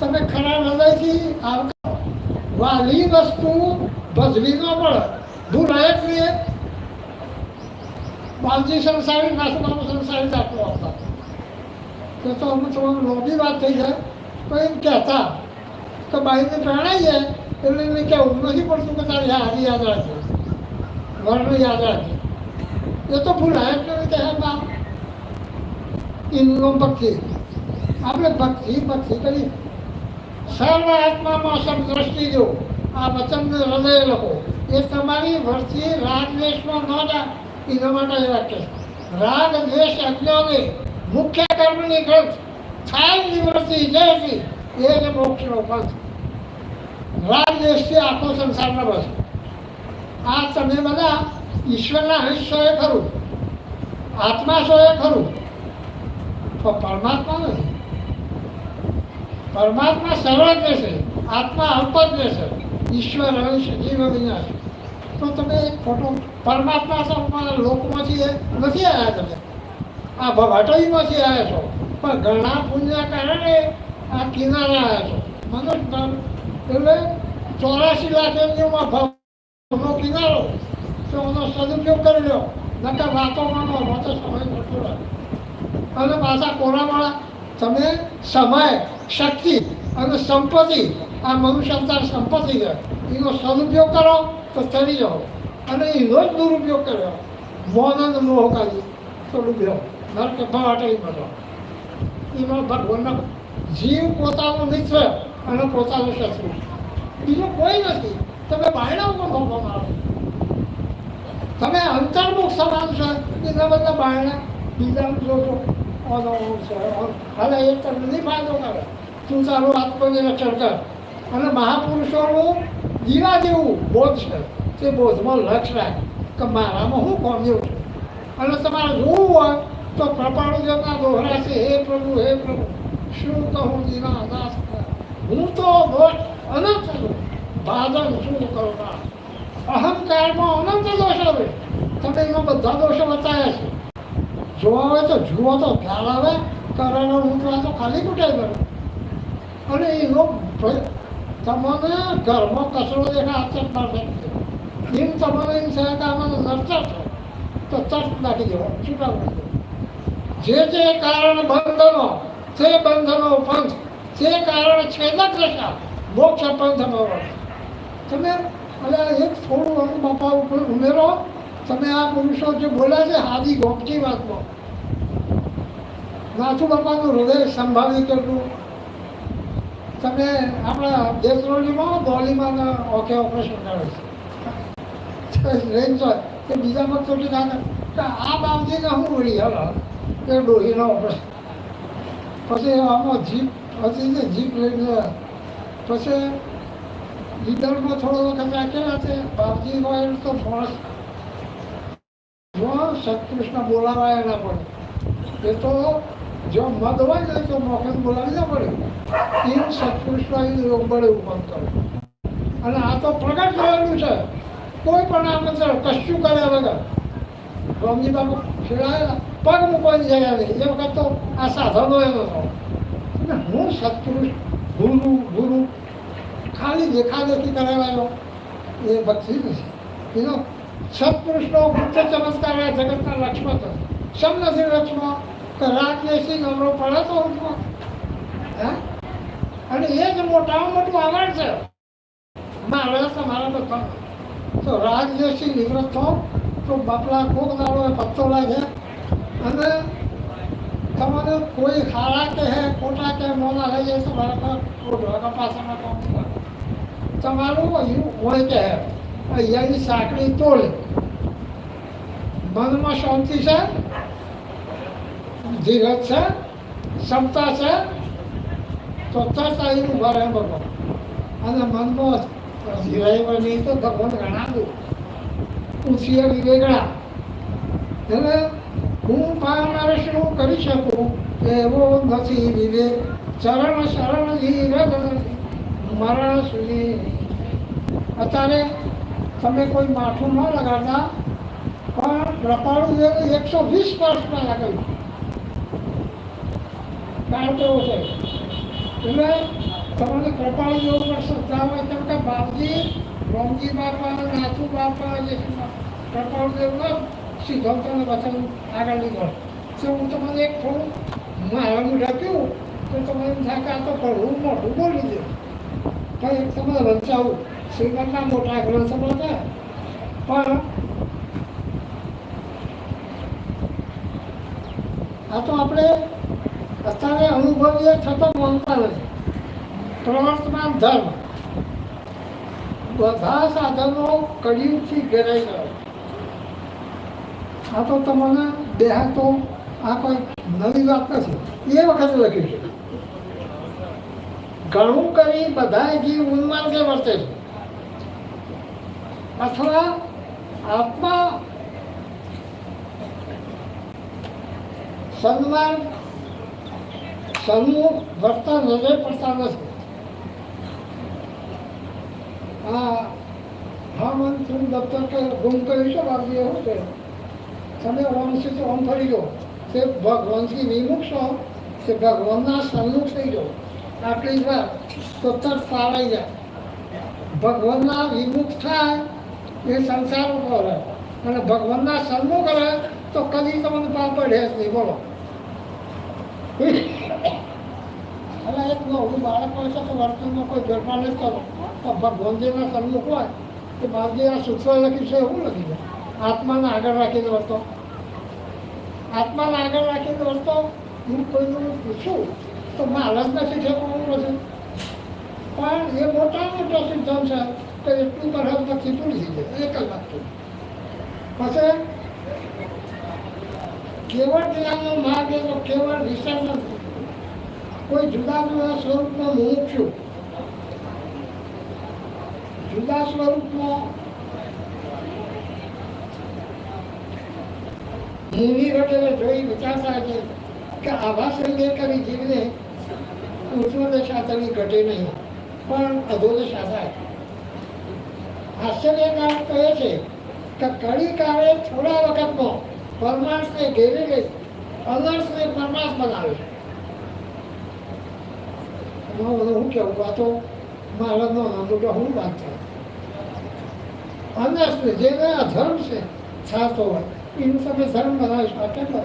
તમે ખરા હૃદયથી આવકારો. વાલી વસ્તુ ભજવી ન પડે, ભૂલાય જ નહીં. બાલજી સંસારી, નાસુબાબુ સંસારી દાખલો આવતા. તો અમુક તમારું લોભી વાત થઈ જાય તો એમ કહેતા કે બાઈને પ્રણાઈ જાય એટલે એને કહેવું નથી પડતું કે તારી હારી યાદ રાખજો, વર્ણ યાદ રાખજો. એ તો ભૂલાય જ નહીં કે હે બા એમનો ભક્તિ. આપણે ભક્તિ કરી. સર્વ આત્મામાં સબ દ્રષ્ટિ જો, આ વચનને હૃદય લખો. એ તમારી વર્ષથી રાગ દ્વેષમાં ન જાય એના માટે એ વાક્ય. રાગ દ્વેષ અજ્ઞાને મુખ્ય કર્મની ગ્રંથ થાય નિવૃત્તિ જયથી એ જ મોક્ષનો પંથ. રાગ દ્વેષથી આખો સંસારમાં બસ. આ તમે બધા ઈશ્વરના અંશ એ ખરું, આત્મા છો એ ખરું, પણ પરમાત્મા નથી. પરમાત્મા સરળ રહેશે, આત્મા અલ્પ જ રહેશે. ઈશ્વર અંશ જીવ વિનાશ. તો તમે એક ખોટો પરમાત્મા છો લોકમાંથી નથી આવ્યા. તમે આ ભવાટોઈમાંથી આવ્યા છો, પણ ઘણા પુણ્યના કારણે આ કિનારે આવ્યા છો. મનુષ્ય એટલે 84 લાખ યોનીઓમાં ભવનો કિનારો. તો એનો સદુપયોગ કરી લો, નકર વાતો માનો તો સમય થતો રહે. અને પાછા કોરાવાળા તમે સમય, શક્તિ અને સંપત્તિ, આ મનુષ્ય અવતાર સંપત્તિ છે, એનો સદુપયોગ કરો તો ચડી જાઓ. અને એનો જ દુરુપયોગ કર્યો મોનંદ મોહકારી તો ડૂબ્યો નરક ભવાટોઈમાં. તો એમાં ભગવાનનો જીવ પોતાનો મિત્ર અને પોતાનો શત્રુ, બીજો કોઈ નથી. તમે બાયણા ઉપર ભોગો મારો, તમે અંતર્મુખ સમાન છે એના બદલે બાયણા બીજાનું જોજો. હવે એ તમને નહીં ફાયદો કરે. તું તારું આત્મનિરીક્ષણ કર. અને મહાપુરુષોનું જીવા જેવું બોધ છે, તે બોધમાં લક્ષ રાખ કે મારામાં હું કોમ્યું છે. અને તમારે જોવું હોય તો પ્રપાણુજનના દોહરા છે, હે પ્રભુ શું કહું જીવા દાસ, હું તો દોષ અનંત છું, ભાદન શું કરું. અહંકારમાં અનંત દોષ આવે. તમે એમાં બધા દોષો બતાવ્યા છે. જોવા હોય તો જુઓ તો ખ્યાલ આવે. કરવાનો ઊંચવા તો ખાલી કુટાઈ કરો. અને એનો તમને ઘરમાં કચરો દેખાય આચર પાસે એમ તમારે એમ છે કે આમાં નરચર છે તો તર્ક નાખી દેવો, છૂટા કરી દેવો. જે કારણ બંધનો તે બંધનો પંથ, તે કારણ છેદક દશા મોક્ષ પંથનો વર્ત. તમે એટલે એક થોડું બાપા ઉપર ઉમેરો. તમે આ પુરુષો જે બોલ્યા છે આદિ ગોપકી વાતમાં, નાથુ બાપાનું હૃદય સંભાળી કેટલું. તમે આપણા દેશરોલીમાં ડોલીમાં ઓકે ઓપરેશન કરે છે રેન્જ હોય કે બીજામાં ચોટી નાખે કે આ બાવજીને હું વળી હલો એ ડોહીનો ઓપરેશન. પછી આમાં જીપ હતી ને જીપ લઈને પછી લીડરમાં થોડો વખત રાખેલા છે બાપજી હોય તો માણસ જો સત્કૃષ્ણ બોલાવાય ના પડે. એ તો જો મદ હોય ને તો મોખે બોલાવી ના પડે. એમ સત્કૃષ્ણ યોગ બળે ઉપમ કરે. અને આ તો પ્રગટ થયેલું છે. કોઈ પણ આમંત્રણ કશું કર્યા વગર રામજી બાપુ ખેડાયેલા પગ મૂકવાની જગ્યા નહીં. એ વખત તો આ સાધનો એનો થયો. અને હું સત્પુરુષ ગુરુ ખાલી દેખાદેખી કરાવેલો એ ભક્તિ નથી. એનો સત્પુરુષનો ગુપ્ત ચમત્કાર જગતના લક્ષ્મણ થશે. સમ નથી લક્ષ્મણ કે રાગ દેશી નમરો પડે તો હે. અને એ જ મોટામાં મોટું આગળ છે. મારે તમારા બધા તો રાગ દેશી નિવૃત્ત થો તો બાપલા કોક દાડો પત્તો લાગે. અને તમારે કોઈ ખાડા કે હે ખોટા કે મોના લઈ જાય તો બરાબર ઓઢવા પાછળના કામ તમારું હોય કે અહીંયાની સાંકડી તોલે. મનમાં શાંતિ છે, ધીરજ છે, ક્ષમતા છે તો તરત એનું ભરે ભગવાન. અને મનમાં ધીરાય નહીં તો ભગવાન ઘણા દઉં પૂછીએ વિવેગણા. એટલે હું પામનારે શું કરી શકું એવો નથી વિવેક. ચરણ શરણ ધીરજ મરણ સુધી. અત્યારે તમે કોઈ માથું ન લગાડતા પણ રપાળું 120 વર્ષમાં લાગેલું. કારણ કેવું છે એટલે તમારે કૃપાળુ જેવું પણ શ્રદ્ધા હોય તેમ કે બાપજી રોમજી બાપા નાથુ બાપા જે કૃપાળુ જેવું સીધો તમે વચન આગળ લીધો તો હું તમને એક થોડું મારાનું ઢાંક્યું તો તમને એમ થાય કે આ તો પડવું મોઢું બોલી દે પણ એક તમે વંચાવું શ્રીમદના મોટા ગ્રંથમાં છે પણ આ તો આપણે અત્યારે અનુભવીએ છતાં માનતા નથી. પ્રવર્તમાન ધર્મ બધા સાધનો કળિયુગથી ઘેરાઈ ગયા. આ તો તમને દેહાતો આ કોઈ નવી વાત નથી, એ વખતે લખ્યું છે. ઘણું કરી બધા જીવ ઉન્માર્ગે વર્તે છે અથવા આત્મા સન્મુખ વર્તન નજર પડતા નથી. હા મન તું દફતર કે ગુમ કર્યું છે બાપજી એવું છે તમે ઓમથી ઓમ ફરી જાઓ તે ભગવાનથી વિમુખ છો તે ભગવાનના સન્મુખ થઈ જાઓ આટલી જ વાત તો તરત ફાળાઈ જાય. ભગવાનના વિમુખ થાય એ સંસાર કરે અને ભગવાનના સન્મુખ કરે તો કદી તમને પાપ પડે જ નહીં. બોલો એટલે એક નવું બાળક હોય છે તો વર્તનમાં કોઈ ફેરફાર નથી કરો તો ભગવાનજીના સન્મુખ હોય કે બાપજી આ સૂત્ર લખ્યું છે એવું લખી છે આત્માને આગળ રાખીને વર્તો. આત્માને આગળ રાખીને વર્તો હું કોઈનું પૂછું તો મારા જ નથી ઠેકવાનું નથી પણ એ મોટા મોટો સિદ્ધાંત છે તો એટલું કરે પછી પૂરી થઈ જાય એક જ વાત છે. પછી કેવળ જ્ઞાનનો માર્ગ એ તો કેવળ વિષય નથી. કોઈ જુદા જુદા સ્વરૂપમાં મુમુક્ષુ જુદા સ્વરૂપમાં મુનિ વગેરે જોઈ વિચારતા છે કે આવા સંગે કરી જીવને ઉર્ધ્વદશા તેની ઘટે નહીં પણ અધોદશા થાય. આશ્ચર્યકાર તો એ છે કે કડી કાળે થોડા વખતમાં પરમાર્થને ઘેરી લઈ અનર્થને પરમાર્થ બનાવે છે. હું કેવું આ તો મારા મોટો હું વાત થાય અનર્થને જેને અધર્મ છે થતો હોય એનું તમે ધર્મ બનાવીશ માટે કરો.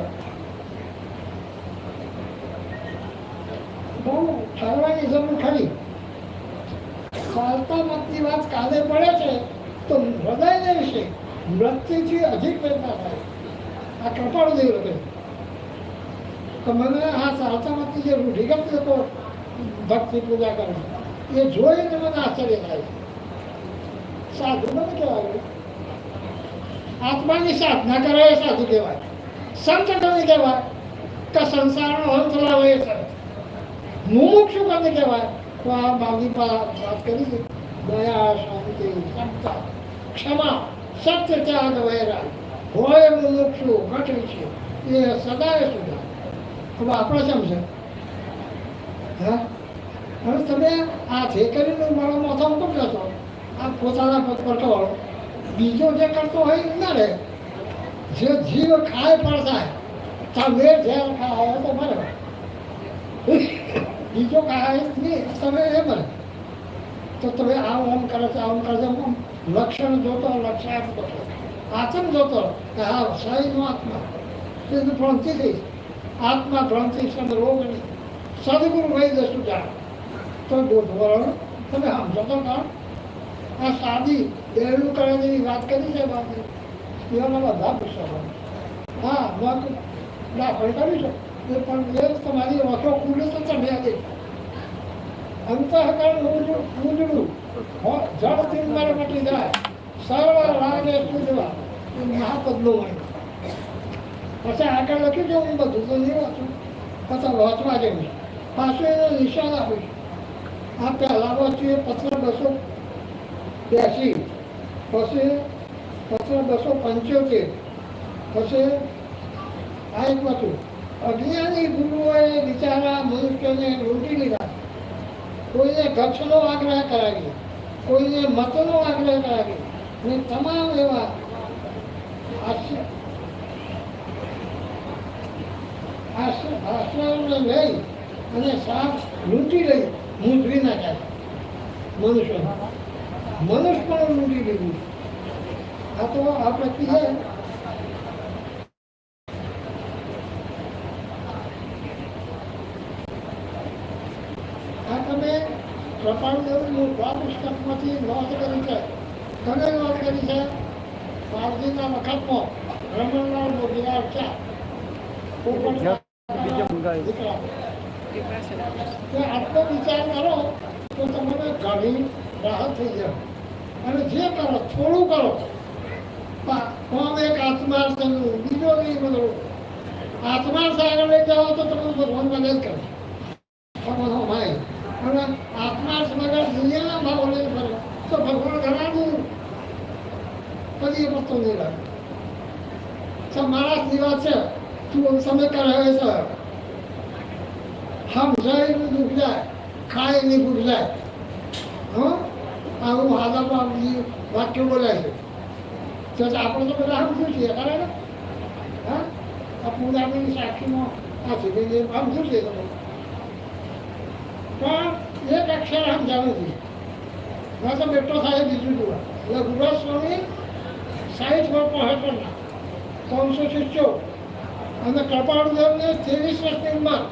બહુ ઠરવાની જરૂર ખરી. ચાલતા મતની વાત કાલે પડે છે તો હૃદયને વિશે મૃત્યુથી અધિક વેદના થાય. આ કૃપાળુ દેવ લખે તો મને આ ચાલતા મતની જે રૂઢિગત લોકો ભક્તિ પૂજા કરે એ જોઈને મને આશ્ચર્ય થાય. સાધુ મને કહેવાય આત્માની સાધના કરે એ સાધુ કહેવાય. સંત કોને કહેવાય કે સંસારનો અંત લાવે એ સંત. મુમુક્ષુ કોને કહેવાય તો આ બાબી વાત કરી છે દયા શાંતિ ક્ષમતા ક્ષમા સત્ય ત્યાગ વૈરાગ હોય મુમુક્ષુ ઘટે છે એ સદાય સુધા. હવે આપણે સમજે હા હવે તમે આ જે કરીને મારો માથા ઉપર જશો આ પોતાના પદ પર કહેવાળો બીજો જે કરતો હોય એ ના રહે. જે જીવ ખાય પણ થાય તમે ઝેર ખાય તો મરે બીજો ખાય નહીં તમે એ મરે. તો તમે આ ઓમ કરે છે આમ કરે છે લક્ષણ જોતો લક્ષાર્થ જોતો આત્મ જોતો કે હા સહીનો આત્મા એનું ભ્રાંતિ થઈ આત્મા ભ્રાંતિ સદ રોગ નહીં સદગુરુ વૈદ્ય સુજાણ તો બોધવરણ તમે સમજો તો કામ આ સાદી બેરડું કરે જેવી વાત કરી છે બાપુ એમાં બધા પુસ્તકો હા દાખલ કરી છે એ પણ એ તમારી આંખો ખુલ્લે તો તમે દે અંતઃકરણ ઉજળું જળ તિંબર મટી જાય સરળ રાગે પૂજવા એ મહાપદનું હોય. પછી આગળ લખ્યું છે હું બધું તો નહીં વાંચું પછી વાંચવા જેવું પાછું એનો નિશાન આપીશ. આ પહેલાં વાંચ્યું એ પત્ર 282 પછી પત્ર 275 પછી આ એક વાંચ્યું અજ્ઞાની ગુરુઓએ બિચારા મનુષ્યને લૂંટી લીધા. કોઈને ગચ્છનો આગ્રહ કરાવી કોઈને મતનો આગ્રહ કરાવી અને તમામ એવા આશ્રયોને લઈ અને સાપ લૂંટી લઈ મૂંઝવી નાખ્યા મનુષ્ય મનુષ્ય પણ લૂંટી લીધું. આ તો આપણે કહીએ આ તમે કૃપાળુદેવનું આ પુસ્તકમાંથી નોંધ કરી છે. તમે નોંધ કરી છે પારજીના વખતમાં રમણલાલનો વિરાટ છે આટલો વિચાર કરો તો તમને ઘણી રાહત થઈ જાય. અને જે કરો થોડું કરો કોમ એક આત્માર્થ કરવું, બીજો નહીં બધું આત્માર્થ આગળ લઈ જાઓ તો તમે ભગવાન મદદ કરે ભગવાન ભાઈ. અને આત્માર્થ વગર દુનિયાના ભાવ લઈ ફરે તો ભગવાન ઘણા દૂર કદી પત્તો નહીં લાગે. મારા દીવા છે તું સમય કરે છે હમ જાય દુઃખ જાય ખાય નહીં ભૂખ જાય. આવું હાદામાં વાક્યો બોલાય છે. આપણે તો બધા સમજવું છીએ બરાબર. હા આ પૂજાની સાક્ષીમાં આ સુધી સમજવું છે તમે પણ એક અક્ષર સમજાવું છે. ના તો બેઠો થાય બીજું જોવા એટલે ગુરુ સ્વામી 60 વર્ષ પહોંચવાના 300 અને કૃપાળુદેવને 23 વર્ષની ઉંમર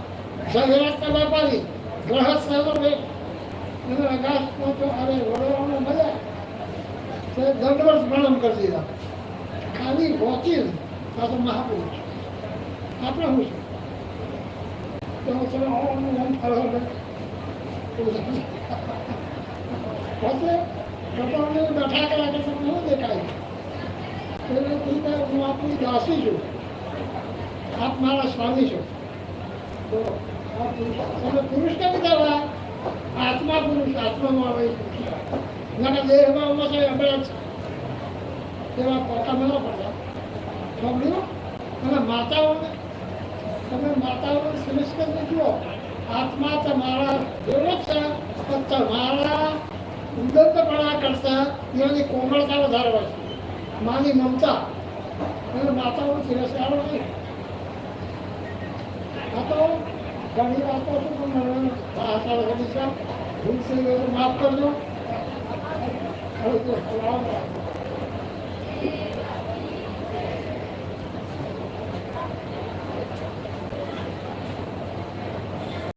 જગરાજના વેપારી ગ્રહસ્થ અને અગાસમાં તો અરે વડોદરામાં મળ્યા તે દંડવત પ્રણામ કરી દીધા. ખાલી વકીલ આ તો મહાપુરુષ આપણે શું છે તો તમે ફરવા પછી કૃપાળુદેવ બેઠા કર્યા કે તમને શું દેખાય એટલે કીધે હું આપની દાસી છું, આપ મારા સ્વામી છો. તો તમે પુરુષ કેમ કહેવાય? આત્મા પુરુષ આત્મામાં આવે ના દેહમાં છે અબળા છે એવા પોતા ન પડતા સાંભળ્યું. અને માતાઓને તમે માતાઓને સુનિશ્ચિત જુઓ આત્મા તમારા એવો જ છે પણ તમારા ઉદંતપણા કરતા એની કોમળતા વધારે હોય છે. માની મમતા અને માતાઓ તિરસ્કારો નહીં. આ તો ઘણી વાતો છે પણ મને ભાષા લખી છે ભૂલ થઈ ગયો માફ કરજો. હવે તો